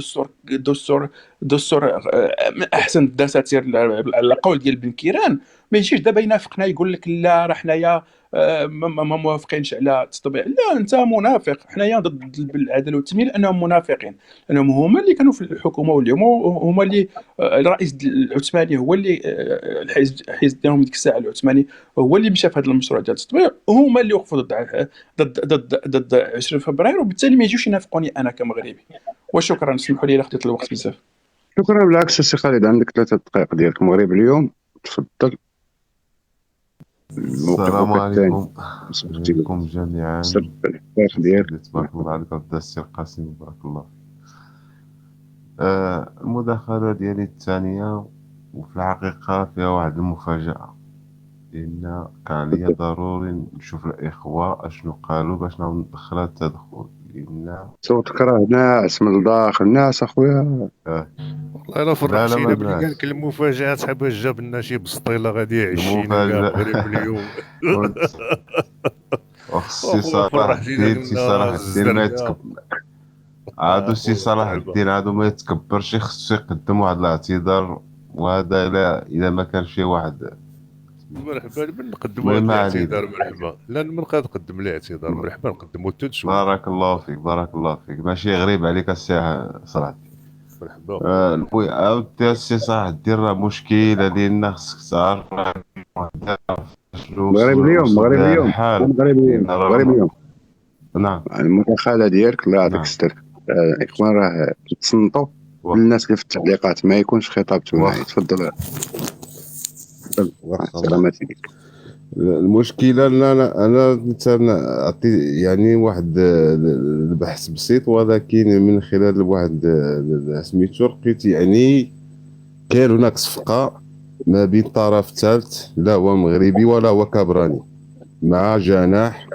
دستور من احسن الدساتير على قول ديال بن كيران. ما يجيش دابا ينافقنا يقول لك لا راه حنايا ما موافقينش على التطبيع. لا، انت منافق. حنايا ضد العداله والتنميه لانهم منافقين، لانهم هما اللي كانوا في الحكومه واليوم هما اللي الرئيس العثماني هو اللي الحزب ديالهم ديك الساعه العثماني هو اللي مشى في هذا المشروع ديال التطبيع، هما اللي وقفوا ضد 20 فبراير. وبالتالي ما يجوش ينافقوني انا كمغربي. وشكرا، اسمحوا لي الا خديت الوقت بزاف. شكرا. بالعكس السي خالد، عندك 3 دقائق ديالك المغرب اليوم، تفضل. السلام عليكم جميعا. تبارك الله عليك السي القاسم، بارك الله فيك. المداخلة ديالي الثانية وفي الحقيقة فيها واحد المفاجأة، لأن كان عليا ضروري نشوف الإخوة أشنو قالوا باش نعاود ندخلها التدخل، صوتك راه ناعس من الداخل، ناعس اخويا. والله الا فرحتينا بلي قال لك المفاجأة صاحبي جاب لنا شي بسطيله غادي يعشينا كاع المغرب اليوم. سي صلاح الدين، سي صلاح الدين ما يتكبر، عادو سي صلاح الدين عادو ما يتكبرش، خصو يقدم واحد الاعتذار، وهذا الا ما كان شي واحد مرحبا نقدموا هذا الاعتذار، مرحبا لا من قدم الاعتذار، مرحبا نقدموا التدسو. بارك الله فيك، بارك الله فيك، ماشي غريب عليك السي صلاح الدين. مرحبا. المهم عاودتي السي صلاح الدين راه مشكله ديالنا، خصك تعرف مغرب اليوم، مغرب اليوم، مغرب اليوم، مغرب اليوم. نعم المداخله ديالك الله يعطيك الستر. الاخوان راه تصنتوا الناس اللي في التعليقات، ما يكونش خطاب ثنائي. تفضل سلامتي ليك. المشكله انا نعطي يعني واحد البحث بسيط، ولكن من خلال واحد سميتو لقيت يعني كاين هناك صفقه ما بين طرف ثالث، لا هو مغربي ولا هو كابراني، مع جناح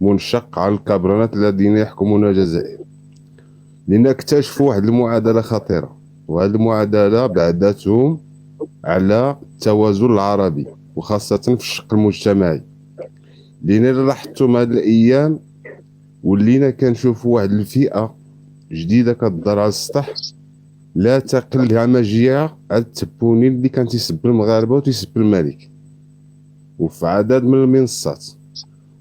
منشق على الكابرانات الذين يحكمون الجزائر، لان اكتشفوا واحد المعادله خطيره، وهذه المعادله بعدتهم على التوازن العربي وخاصه في الشق المجتمعي. لان لاحظتم هذه الايام ولينا كنشوفوا واحد الفئه جديده كتظهر على السطح، لا تقل همجيه على التبوني اللي كان تيسب المغاربه وتيسب الملك وفي عدد من المنصات.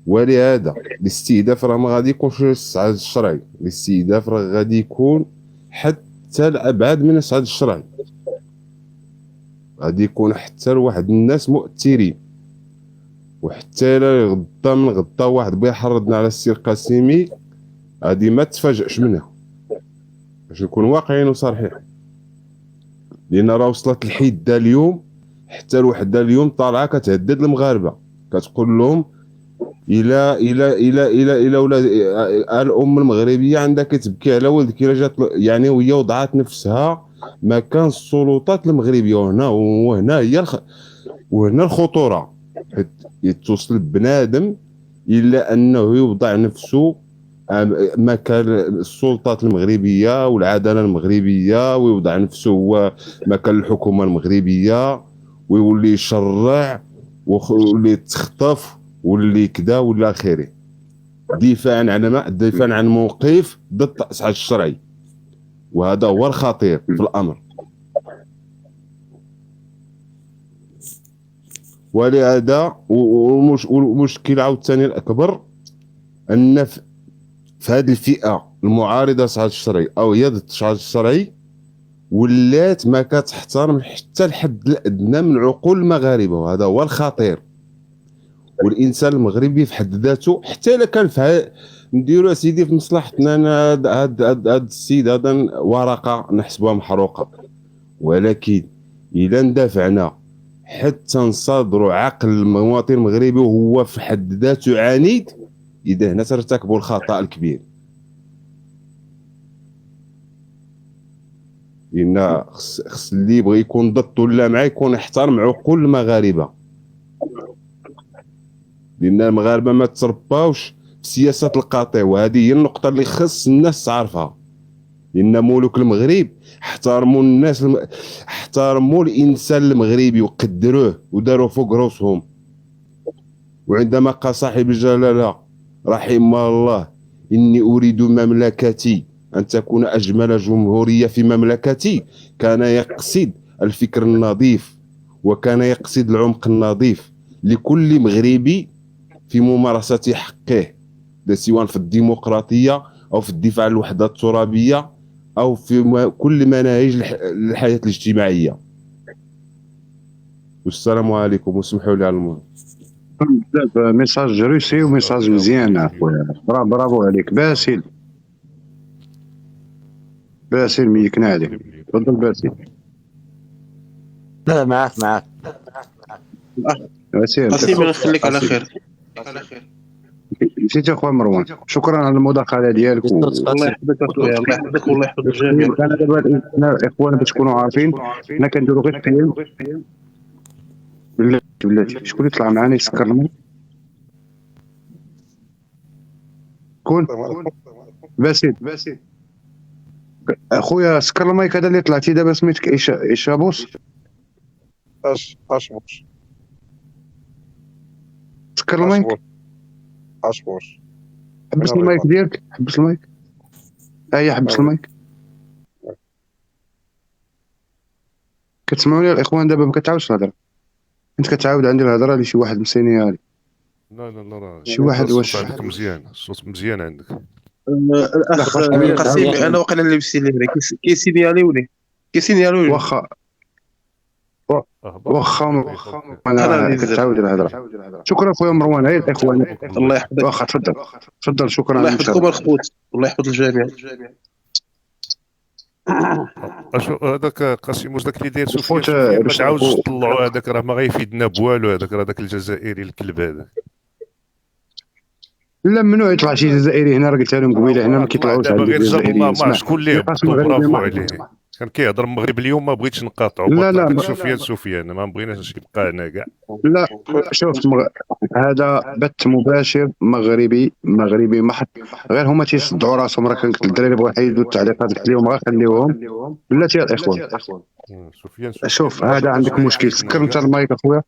ولهذا الاستهداف راه ما غادي يكونش الصعاد الشرعي، الاستهداف راه غادي يكون حتى الابعد من الصعاد الشرعي، غادي يكون حتى لواحد الناس مؤثرين، وحتى الا غدا من غدا واحد بغى يحرضنا على السي القاسمي غادي ما تفاجئش منها، باش نكون واقعيين وصريحين. لان راه وصلت الحده اليوم، حتى الوحده اليوم طالعه كتهدد المغاربه، كتقول لهم الى ولاد الام المغربيه عندها كتبكي على ولدك الا جات، يعني وهي وضعت نفسها مكان السلطات المغربيه. وهنا الخطوره، يتوصل بنادم الا انه يوضع نفسه مكان السلطات المغربيه والعداله المغربيه، ويوضع نفسه هو مكان الحكومه المغربيه، ويولي يشرع واللي تخطف واللي كذا والى اخره، دفاعا عن موقف ضد التصعيد الشرعي. وهذا هو الخطير في الامر. ولهذا والمشكل عاوتاني الاكبر ان في هذه الفئه المعارضه للتصعيد الشرعي او هي ضد التصعيد الشرعي ولات ما كتحترم حتى الحد الادنى من عقول المغاربه، وهذا هو الخطير. والانسان المغربي في حد ذاته حتى الا كان نديرو سيدي في مصلحتنا، انا هاد السيد هذا ورقه نحسبوها محروقه، ولكن الا ندافعنا حتى نصادروا عقل المواطن المغربي وهو في حد ذاته عنيد، اذا هنا ترتكبوا الخطا الكبير. لان خص اللي يبغي يكون ضد ولا معاه يكون يحترم عقول المغاربه، لان المغاربه ما ترباوش بسياسه القطيع، وهذه هي النقطه اللي خص الناس تعرفها. لان ملوك المغرب احترموا الناس احترموا الانسان المغربي وقدروه وداروا فوق راسهم. وعندما قال صاحب الجلاله رحمه الله اني اريد مملكتي ان تكون اجمل جمهوريه في مملكتي، كان يقصد الفكر النظيف، وكان يقصد العمق النظيف لكل مغربي في ممارسه حقه، لا سواء في الديمقراطيه او في الدفاع عن الوحده الترابيه او في كل مناهج الحياه الاجتماعيه. والسلام عليكم وسمحوا لي على المهم. بزاف ميساج روسي وميساج مزيان اخويا، برافو عليك باسل. باسل ميكنا عليك، تفضل باسل. لا معاك باسل قاسم نخليك على خير. نسيت اخويا مروان، شكرا على المداخله ديالك. الله يحفظك اخويا، الله يحفظك والله يحفظ الجميع. انا دابا اخوان باش تكونوا عارفين حنا كنديروا غير فيلم. بلاتي شكون اللي طلع معنا يسكر المايك؟ كون باسل اخويا سكر المايك هذا اللي طلعتي دابا سميتك ايشابوس. اشبوش سكر المايك، اشبوش حبس المايك ديالك، حبس المايك. هيا حبس المايك. كتسمعوني الاخوان؟ دابا ما كتعاودش الهضره، انت كتعاود عندي الهضره لشي واحد مسينيالي. لا شي واحد الصوت واش عندك مزيان، الصوت مزيان عندك. الاخ قاسم انا وقيلا اللي بسينيالي كيسينيالي ولي واخا انا كتعاود الهضره. شكرا خويا مروان. هاي الاخوان الله يحفظك. واخا تفضل شكرا. الله يحفظكم الخوت، الله يحفظ الجميع. اشو هذاك قاسم واش داك اللي داير سفيان ما تعاودش تطلعوا هذاك راه ما غيفيدنا بوالو. هذاك الجزائري الكلب هذاك. لا ممنوع يطلع شي جزائري هنا، راه قلت لهم قبيله هنا ما كيطلعوش عند الجزائريين. ما شكون اللي برافو عليه. كان كيهضر المغرب اليوم ما بغيتش نقاطعوا. لا سفيان ما بغيناش يبقى هنا كاع. لا شوف هذا بث مباشر مغربي محض، غير هما تيصدعوا راسهم. راه كنت الدراري بغاو يحيدوا التعليقات قلت لهم غير خليوهم. بلاتي يا الاخوان. شوف هذا عندك مشكل. سكر انت المايك اخويا.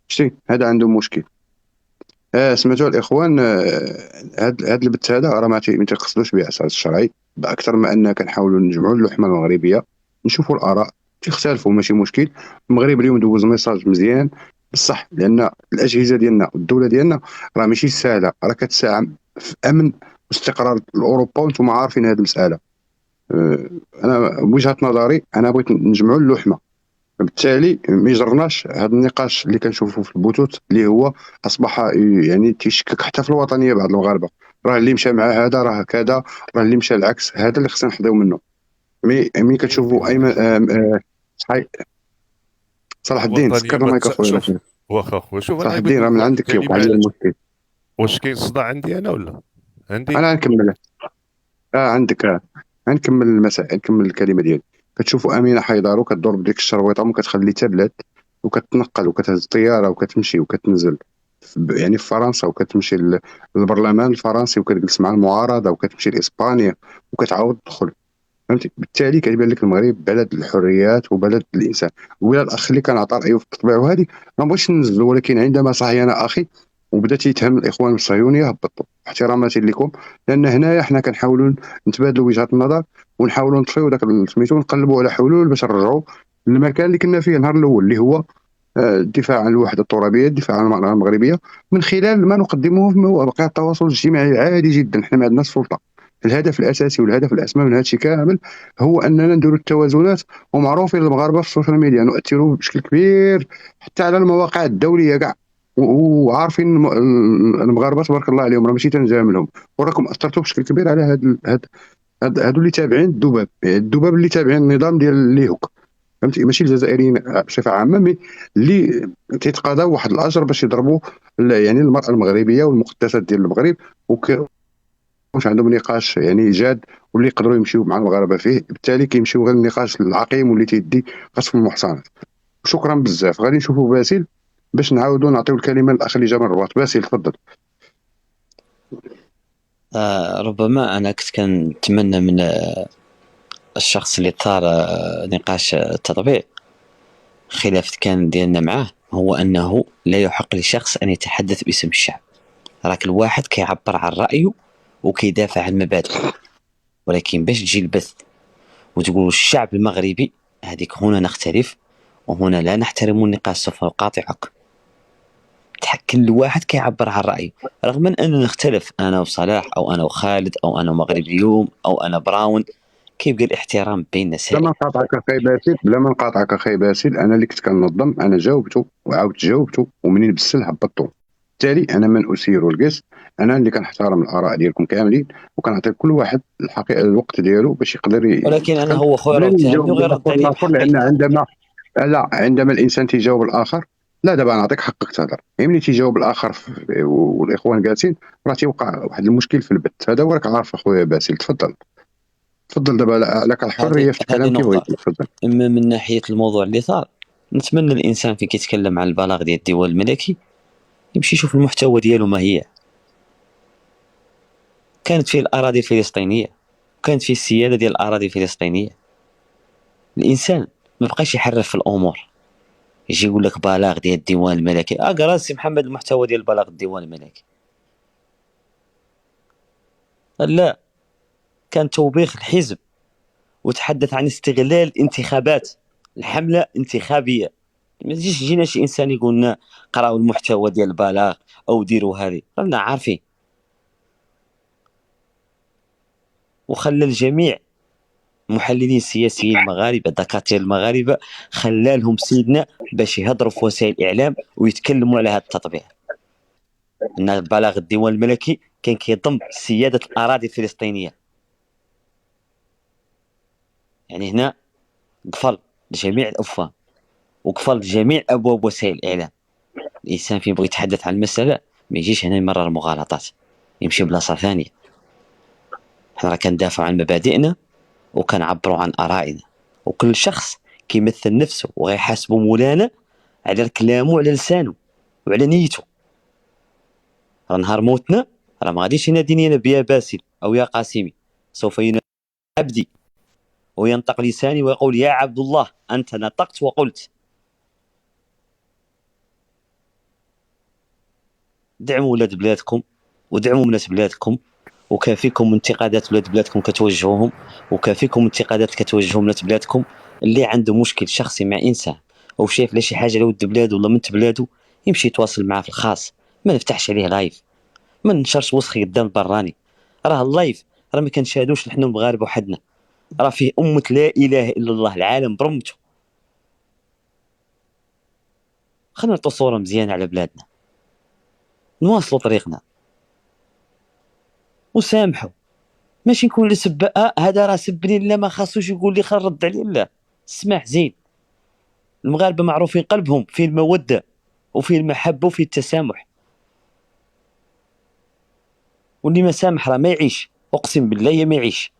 شتي هذا عنده مشكل. سمعتوا الاخوان؟ هذا البث هذا راه ما تيقصدوش به اساس الشرعي، باكثر ما اننا كنحاولوا نجمعوا اللحمه المغربيه، نشوفوا الاراء تختلفوا ماشي مشكل. المغرب اليوم دوز ميساج مزيان بصح، لان الاجهزه ديالنا والدوله ديالنا راه ماشي سهله، راه كتساهم في امن واستقرار اوروبا وانتم عارفين هذه المساله. انا بوجهه نظري انا بغيت نجمعوا اللحمه، بالتالي ما يجرناش هذا النقاش اللي كنشوفوا في البثوث اللي هو اصبح يعني تيشكك حتى في الوطنيه بعض المغاربه. راه اللي مشى مع هذا راه كذا، راه اللي مشى العكس. هذا اللي خصنا نحذيو منه. مي كتشوفوا ايمن صلاح الدين سكر المايك اخويا. واخا اخويا شوف صلاح الدين راه من عندك كيوقع لي المشكل. واش كاين صداع عندي انا ولا عندي؟ انا نكمل. عندك نكمل المسائل، نكمل الكلمه ديالي. كتشوفوا امينه حيدر وكتدور بديك الشرويطه وكتخلي تابلت وكتنقل وكتهز الطياره وكتمشي وكتنزل يعني في فرنسا، وكتمشي للبرلمان الفرنسي وكتجلس مع المعارضه وكتمشي لاسبانيا وكتعاود تدخل. فهمتي؟ بالتالي كيبان لك المغرب بلد الحريات وبلد الانسان. ولا الاخ اللي كان عطى رايه في التطبيع وهذه ما بغيتش ننزلوا، ولكن عندما صحي انا اخي وبدا يتهم الاخوان الصهيونيه هبطوا. احتراماتي لكم، لان هنايا حنا كنحاولوا نتبادلوا وجهات النظر ونحاولوا نطفيو داك سميتو ونقلبوا على حلول باش نرجعوا للمكان اللي كنا فيه النهار الاول، اللي هو الدفاع عن الوحده الترابيه، الدفاع عن المراه المغربيه من خلال ما نقدمه في مواقع التواصل الاجتماعي عادي جدا. حنا ما عندناش سلطه. الهدف الاساسي والهدف الاسمى من هذا الشيء كامل هو اننا نديروا التوازنات، ومعروفين المغاربه في السوشيال ميديا نؤثروا بشكل كبير حتى على المواقع الدوليه كاع، وعارفين المغاربه تبارك الله عليهم راه ماشي تنجاملهم، وراكم اثرتوا بشكل كبير على هادو اللي تابعين الذباب اللي تابعين النظام ديال الليهوك. فهمتي؟ ماشي الجزائريين بصفه عامه، مي اللي تيتقاضاو واحد الاجر باش يضربوا يعني المراه المغربيه والمقدسات ديال المغرب، واش عندهم نقاش يعني جاد واللي يقدروا يمشيو مع المغاربه فيه. بالتالي كيمشيو غير النقاش العقيم واللي تيدي قصف المحصنات. شكرا بزاف. غادي نشوفوا باسل باش نعاودوا نعطيو الكلمه للاخ اللي جا من الرباط. باسل تفضل. ربما انا كنت كنتمنى من الشخص اللي طار نقاش التطبيع خلاف كان ديالنا معاه هو انه لا يحق لشخص ان يتحدث باسم الشعب. راك الواحد كيعبر عن رايه وكيدافع عن مبادئه، ولكن باش تجي البث وتقول الشعب المغربي، هذيك هنا نختلف وهنا لا نحترم النقاش سوف نقاطعك. كل واحد كيعبر عن رايه رغم اننا نختلف، انا وصلاح او انا وخالد او انا مغربي اليوم او انا براون، كيبقى الاحترام بيننا سائر. بلا ما نقاطعك اخي باسل، انا اللي كنت كننظم، انا جاوبته وعاودت جاوبته، ومنين بسل هبطته. بالتالي انا من اسير القس، انا اللي كنحترم الاراء ديالكم كاملين وكنعطي كل واحد الحقيقه الوقت ديالو باش يقدر ولكن انا هو خويا راه تهمني غير رد عليه لان عندما الانسان تيجاوب الاخر، لا دابا نعطيك حقك تهضر، ملي تيجاوب الاخر والاخوان جالسين راه تيوقع واحد المشكل في البث. هذا هو راك عارف اخويا باسل. تفضل دابا لك الحريه في الكلام كيف بغيتي. تفضل. اما من ناحيه الموضوع اللي صار، نتمنى الانسان في كيتكلم عن البلاغ ديال الديوان الملكي يمشي يشوف المحتوى ديالو ما هي. كانت فيه الأراضي الفلسطينية، كانت فيه السيادة ديال الأراضي الفلسطينية. الإنسان ما بقاش يحرف في الأمور، يجي يقول لك بلاغ ديال الديوان الملكي. قرا سي محمد المحتوى ديال بلاغ الديوان الملكي. لا، كان توبيخ الحزب، وتحدث عن استغلال الانتخابات، الحملة انتخابية. ما يجيش يجينا شي إنسان يقول لنا قراو المحتوى ديال البلاغ أو ديروا هذه، رانا عارفين. وخلى الجميع محللين سياسيين المغاربه، دكاتره المغاربه، خلالهم سيدنا باش يهضروا في وسائل الاعلام ويتكلموا على هذا التطبيع. ان بلاغ الديوان الملكي كان كيضم سياده الاراضي الفلسطينيه. يعني هنا قفل لجميع الافهام وقفل جميع ابواب وسائل الاعلام. الانسان فين بغى يتحدث عن المساله ما يجيش هنا يمرر مغالطات، يمشي بلاصه ثانيه. حنا كندافعوا عن مبادئنا وكنعبروا عن آرائنا، وكل شخص كيمثل نفسه وغيحاسبوا مولانا على كلامه وعلى لسانه وعلى نيته. نهار موتنا راه ما غاديش يناديني انا بيا باسل او يا قاسمي، سوف ينادي عبدي وينطق لساني ويقول يا عبد الله انت نطقت وقلت. دعموا ولاد بلادكم ودعموا بنات بلادكم، وكافيكم انتقادات ولاد بلادكم كتوجهوهم، وكافيكم انتقادات كتوجههم ولاد بلادكم. اللي عنده مشكل شخصي مع انسان او شايف لا شي حاجه لود بلاده ولا بنت بلاده يمشي يتواصل معاه في الخاص، ما نفتحش عليه لايف، ما ننشرش وسخي قدام البراني. راه اللايف راه ما كنشاهدوش نحن المغاربه وحدنا، راه فيه امه لا اله الا الله، العالم برمته. خلينا نعطوا صوره مزيانه على بلادنا، نواصلوا طريقنا وسامحوا. ماشي نكون اللي سب هذا راه سبني، لا ما خاصوش يقول لي خل رد عليه. لا، السماح زين. المغاربه معروفين قلبهم فيه الموده وفيه المحبه وفيه التسامح، واللي ما سامح راه ما يعيش، اقسم بالله ما يعيش.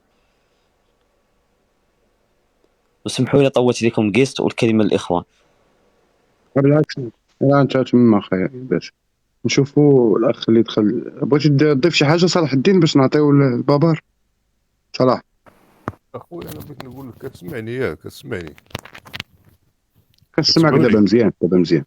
وسمحوا لي طولت لكم القسط، والكلمه للاخوان. بالعكس، لا انت تما خير باش نشوفوا الاخ اللي دخل. بغيتي تضيف شي حاجه صلاح الدين باش نعطيو البابار؟ صلاح اخويا انا بغيت نقول لك كتسمعني ياك؟ كتسمعني؟ كنسمعك دابا مزيان، دابا مزيان.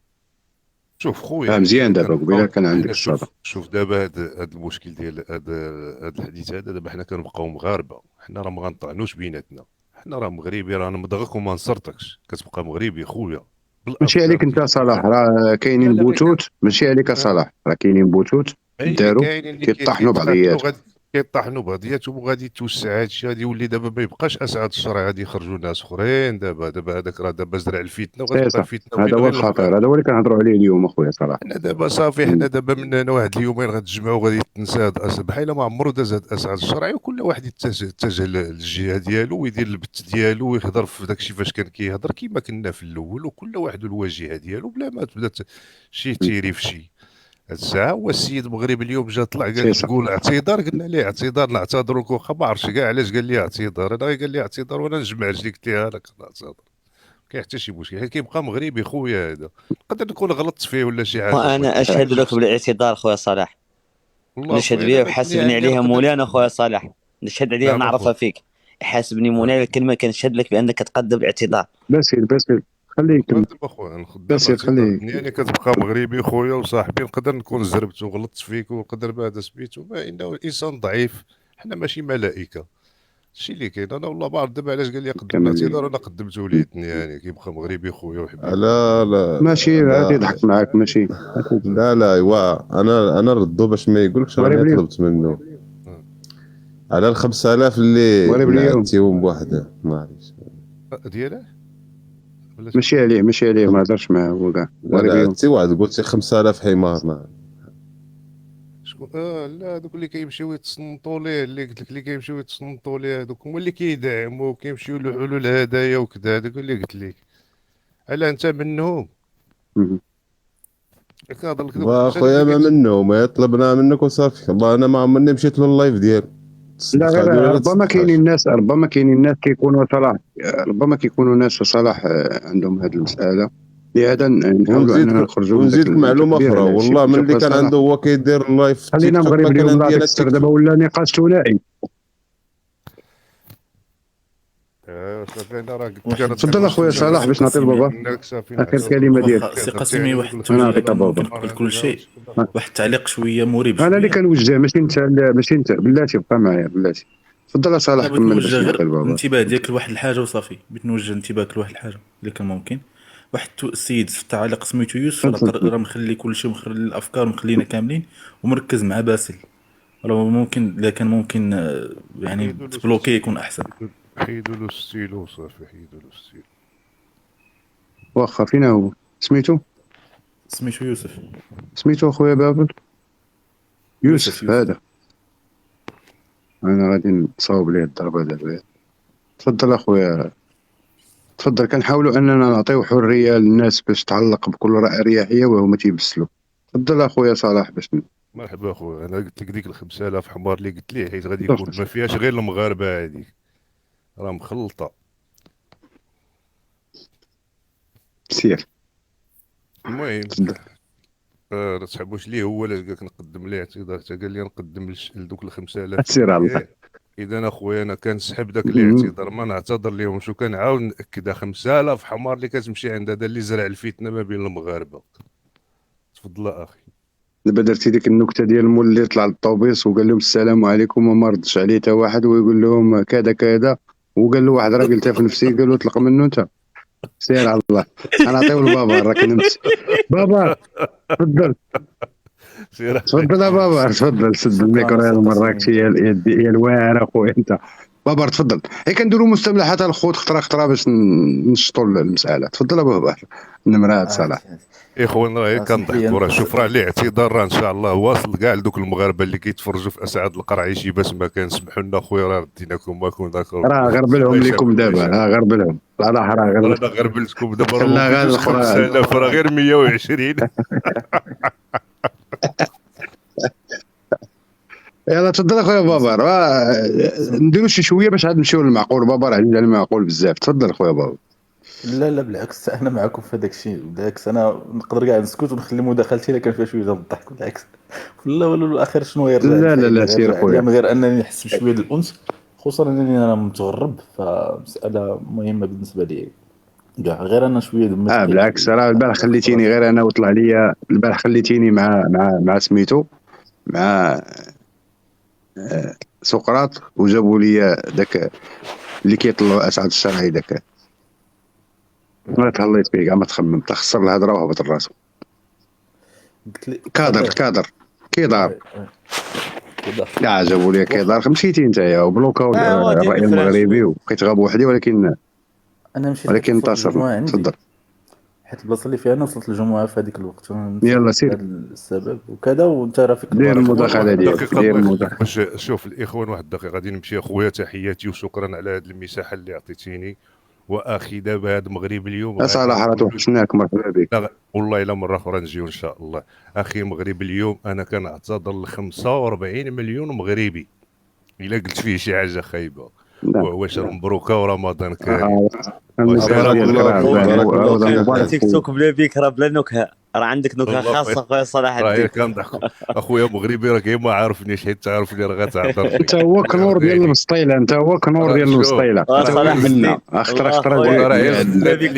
شوف خويا مزيان دابا، قبيله كان عندك الصدى. شوف دابا هذا المشكل ديال هذا الحديث هذا، دابا حنا كنبقاو مغاربه، حنا راه ما غنطعنوش بيناتنا، حنا راه مغربي، راه نمضغك وما نصرتكش، كتبقى مغربي خويا. ماشي عليك انت صلاح، راه كاينين بوتوت، ماشي عليك صلاح، راه كاينين بوتوت داروا كيطحنوا بعضياتهم، كيطحنوا بعضياتهم، وغادي توسع هادشي، غادي يولي دابا ما يبقاش اسعد الشرع، غادي يخرجوا ناس اخرين. دابا هذاك راه دابا زرع الفتنه، وغتبقى الفتنه. هذا هو الخطير، هذا هو اللي كنهضروا عليه اليوم اخويا صلاح. حنا دابا صافي، حنا دابا من هنا واحد اليومين غتجمعوا، غادي تنسى هذا الاسد بحال ما عمرو داز هذا الاسعد الشرعي، وكل واحد يتجه للجهه ديالو ويدير البت ديالو ويهضر في داكشي فاش كان كيهضر كيما كنا في الاول، وكل واحد الواجهه ديالو بلا ما تبدا شي تيري في شي. هاد الساعه هو السيد المغربي اليوم جا طلع قال تقول اعتذار، قلنا ليه اعتذار؟ نعتذر لك، واخا ما عرفتش كاع علاش قال لي اعتذار. انا غير قال لي اعتذار وانا نجمع رجلي، قلت ليه انا كنعتذر، كاين حتى شي مشكل، حيت كيبقى مغربي خويا. هذا نقدر نكون غلطت فيه ولا شي حاجه، وانا اشهد لك بالاعتذار خويا صلاح، نشهد بها وحاسبني عليها مولانا خويا صلاح، نشهد عليها ونعرفها فيك. حاسبني مولانا الكلمه، كنشهد لك بانك تقدم الاعتذار. باسل خليك اخويا باسل خليك، يعني كتبقى مغربي خويا وصاحبي، نقدر نكون زربت وغلطت فيك، ونقدر بعد سميتو، ما انه الانسان ضعيف، حنا ماشي ملائكه. الشيء اللي كاين انا والله ما عرفت دابا علاش قال لي قدم الاعتذار، انا قدمته ليه يعني، كيبقى مغربي خويا وحبيبي. لا ماشي غادي يضحك معاك، ماشي لا ايوا انا نردو باش ما يقولكش راني طلبت منه على ال 5000 اللي نعطيهم بوحده، معليش دياله ماشي عليه ما هضرش معاه هو كاع. لا انت واحد قلتي 5000 حمار، ما شكون؟ لا هذوك اللي كيمشيو يتصنتوا ليه، اللي قلت لك اللي كيمشيو يتصنتوا ليه، هذوك هما اللي كيدعموا وكيمشيو يلوحوا له الهدايا وكذا، هذوك اللي قلت لك. هلا انت منهم؟ واخويا ما منهم، طلبنا منك وصافي. والله انا ما عمرني مشيت له اللايف ديالو. لا غير ربما كاينين الناس كيكونوا صلاح، ربما كيكونوا ناس صلاح عندهم هذه المساله لهذا نحاولوا اننا نخرجوا ونزيد معلومه اخرى، والله ملي كان عنده هو كيدير اللايف في خلينا التيك توك المغرب ما كان اليوم عندي لا انا تكسر، دابا ولا نقاش ثنائي. صافي انا راه قلت واحد لك تفضل اخويا صلاح باش نعطي لبابا اخر كلمه ديالك. سي قاسمي، واحد انا التوجيه نعطيك بابا. قبل كل شيء، واحد التعليق شويه مريب انا اللي شويه. كنوجه، ماشي انت بلاتي، بقى معايا بلاتي. تفضل صلاح بغيت كمل نوجه باش غير نعطي لبابا. الانتباه ديالك لواحد الحاجه وصافي. بغيت نوجه انتباهك لواحد الحاجه اذا كان ممكن. واحد السيد في التعليق سميتو يوسف راه مخلي كل شيء، مخلي الافكار مخلينا كاملين ومركز مع باسل. راه ممكن اذا كان ممكن يعني تبلوكي يكون احسن. حيدوا له الستيلو صافي، حيدوا له الستيلو. واخا فين هو سميتو يوسف. سميتو اخويا بابل يوسف هذا. انا غادي نصاوب ليه الضربه دابا. تفضل اخويا تفضل. كنحاولوا اننا نعطيو حريه للناس باش تعلق بكل اريحيه وهما تيبسلوا. تفضل اخويا صلاح باش مرحبا اخويا. انا قلت لك ديك 5000 حمار اللي قلت لي، حيت غادي يكون ما فيهاش غير المغاربه، هذيك راه مخلطه. سير. المهم تسحبوش ليه هو اللي قالك نقدم ليه اعتذار، حتى قال لي نقدم لدوك ال 5000. سير على اذا اخويا انا كنسحب داك الاعتذار، ما نعتذر لهم. شو كنعاود ناكد 5000 حمار اللي كتمشي عند هذا اللي زرع الفتنه ما بين المغاربه. تفضل اخي. دابا درتي ديك النكته ديال المول اللي طلع للطوبيس وقال لهم السلام عليكم وما ردش عليه حتى واحد، ويقول لهم كذا كذا، وقال له واحد راه قلتها في نفسي، قال له طلق منه انت. سير على الله. غنعطيو لبابا راك نمس. بابا تفضل. تفضل يا بابا تفضل. سد الميكرو يا المراكشي يا الواعر اخويا انت. بابا تفضل. كنديروا مستملحات الخوت خطره باش نشطوا المساله. تفضل بابا. النمره صلاح. اخوان راه كنضحكوا، راه شوف راه الاعتذار راه ان شاء الله واصل كاع لدوك المغاربه اللي كيتفرجوا في اسعد القرعيشي باش ما كنسمحوا لنا اخويا، راه رديناكم ماكم ذاك راه غربلهم لكم دابا. غربلهم صراحه راه غربلتكم دابا. راه 5000 راه غير 120. يلا تفضل اخويا بابا. نديروا شي شويه باش عاد نمشيو للمعقول. بابا راه عزيز على المعقول بزاف. تفضل اخويا بابا. لا بالعكس، انا معكم في هذاك الشيء. بالعكس انا نقدر كاع نسكت ونخلي مداخلتي الا كان فيها شويه ديال الضحك. بالعكس ولا الاخر شنو يرجع. لا سير خويا. من غير انني نحس بشويه ديال الانس، خصوصا انني انا متغرب، فمساله مهمه بالنسبه لي كاع. غير انا شويه بالعكس راه البارح خليتيني غير انا وطلع ليا. البارح خليتيني مع سميتو مع سقراط، وجابوا لي داك اللي كيطلعوا اسعد الشرعي داك. ما تهليت فيه كاع، ما تخمم، تخسر الهضره وهبط الراس. كادر كيدار كاع جابوا لي كيدار. مشيتي نتايا وبلوكاو الراي المغربي وبقيت غاب وحدي، ولكن انتصر. تفضل. حيت البلاصه اللي فيها انا وصلت الجمعه في هذيك الوقت. يلا سير. السبب وكذا، وانت راه فيك دير المداخله ديالك. باش شوف الاخوان واحد الدقيقه غادي نمشي. اخويا تحياتي وشكرا على هذه المساحه اللي عطيتيني. واخي دابا هذا المغرب اليوم صراحه راه توحشناك. مرحبا بك. والله الا مره اخرى نجيو ان شاء الله. اخي المغرب اليوم انا كنعتذر ل 45 مليون مغربي الا قلت فيه شي حاجه خايبه. وهو شهر مبروكه ورمضان كريم. تيك توك بلا بيك راه بلا نكهه، راه عندك نكهه خاصه خويا صلاح الدين. راه كنضحك اخويا مغربي، راه كاين ما عارفنيش، حيت تعرفني راه غتهضر. انت هو كنور ديال المسطيله. انت هو كنور ديال المسطيله. صلاح منا اختار بلا بيك